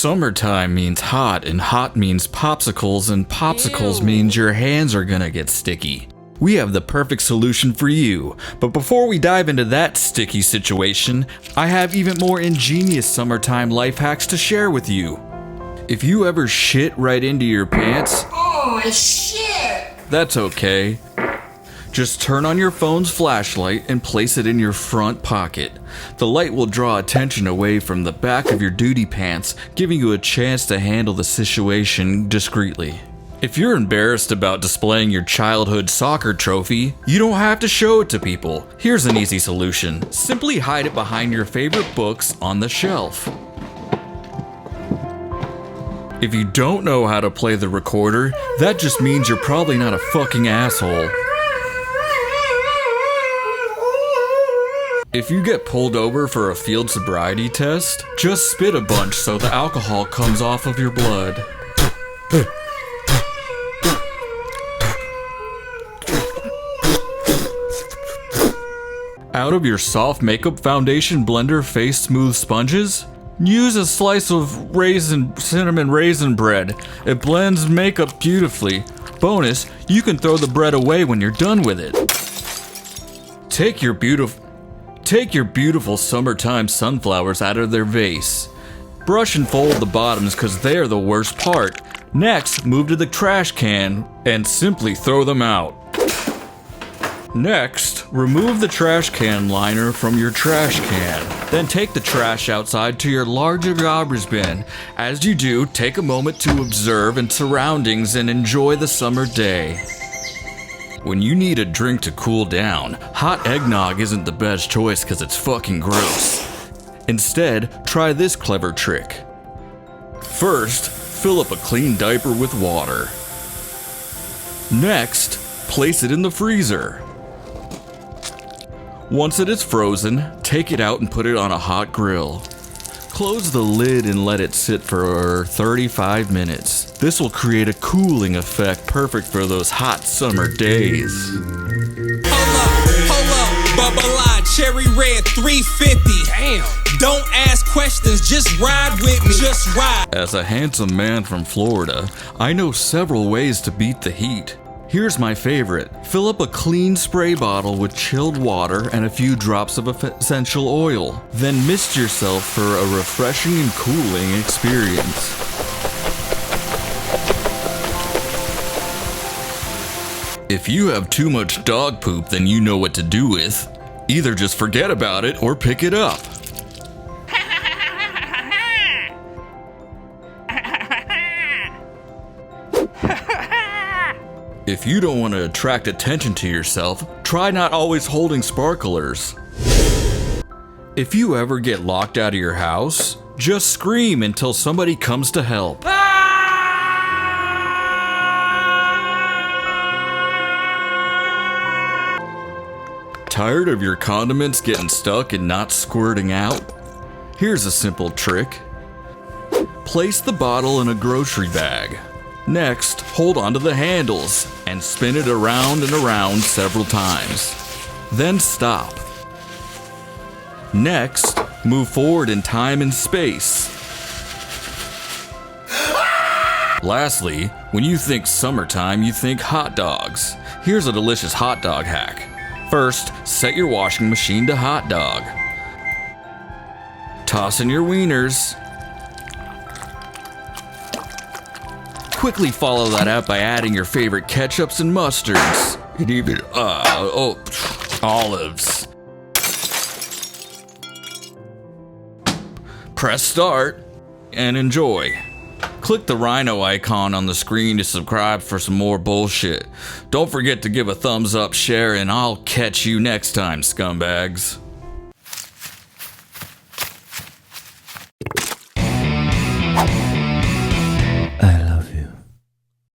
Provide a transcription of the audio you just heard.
Summertime means hot, and hot means popsicles, and popsicles means your hands are gonna get sticky. We have the perfect solution for you. But before we dive into that sticky situation, I have even more ingenious summertime life hacks to share with you. If you ever shit right into your pants, oh shit! That's okay. Just turn on your phone's flashlight and place it in your front pocket. The light will draw attention away from the back of your duty pants, giving you a chance to handle the situation discreetly. If you're embarrassed about displaying your childhood soccer trophy, you don't have to show it to people. Here's an easy solution. Simply hide it behind your favorite books on the shelf. If you don't know how to play the recorder, that just means you're probably not a fucking asshole. If you get pulled over for a field sobriety test, just spit a bunch so the alcohol comes off of your blood. Out of your soft makeup foundation blender face smooth sponges? Use a slice of cinnamon raisin bread. It blends makeup beautifully. Bonus, you can throw the bread away when you're done with it. Take your beautiful summertime sunflowers out of their vase. Brush and fold the bottoms because they're the worst part. Next, move to the trash can and simply throw them out. Next, remove the trash can liner from your trash can. Then take the trash outside to your larger garbage bin. As you do, take a moment to observe and surroundings and enjoy the summer day. When you need a drink to cool down, hot eggnog isn't the best choice because it's fucking gross. Instead, try this clever trick. First, fill up a clean diaper with water. Next, place it in the freezer. Once it is frozen, take it out and put it on a hot grill. Close the lid and let it sit for 35 minutes. This will create a cooling effect perfect for those hot summer days. Hold up, bubble line, cherry red 350. Damn. Don't ask questions, just ride with me. Just ride. As a handsome man from Florida, I know several ways to beat the heat. Here's my favorite. Fill up a clean spray bottle with chilled water and a few drops of essential oil. Then mist yourself for a refreshing and cooling experience. If you have too much dog poop, then you know what to do with. Either just forget about it or pick it up. If you don't want to attract attention to yourself, try not always holding sparklers. If you ever get locked out of your house, just scream until somebody comes to help. Tired of your condiments getting stuck and not squirting out? Here's a simple trick. Place the bottle in a grocery bag. Next, hold onto the handles and spin it around and around several times. Then stop. Next, move forward in time and space. Lastly, when you think summertime, you think hot dogs. Here's a delicious hot dog hack. First, set your washing machine to hot dog. Toss in your wieners. Quickly follow that up by adding your favorite ketchups and mustards. And even, olives. Press start and enjoy. Click the rhino icon on the screen to subscribe for some more bullshit. Don't forget to give a thumbs up, share, and I'll catch you next time, scumbags.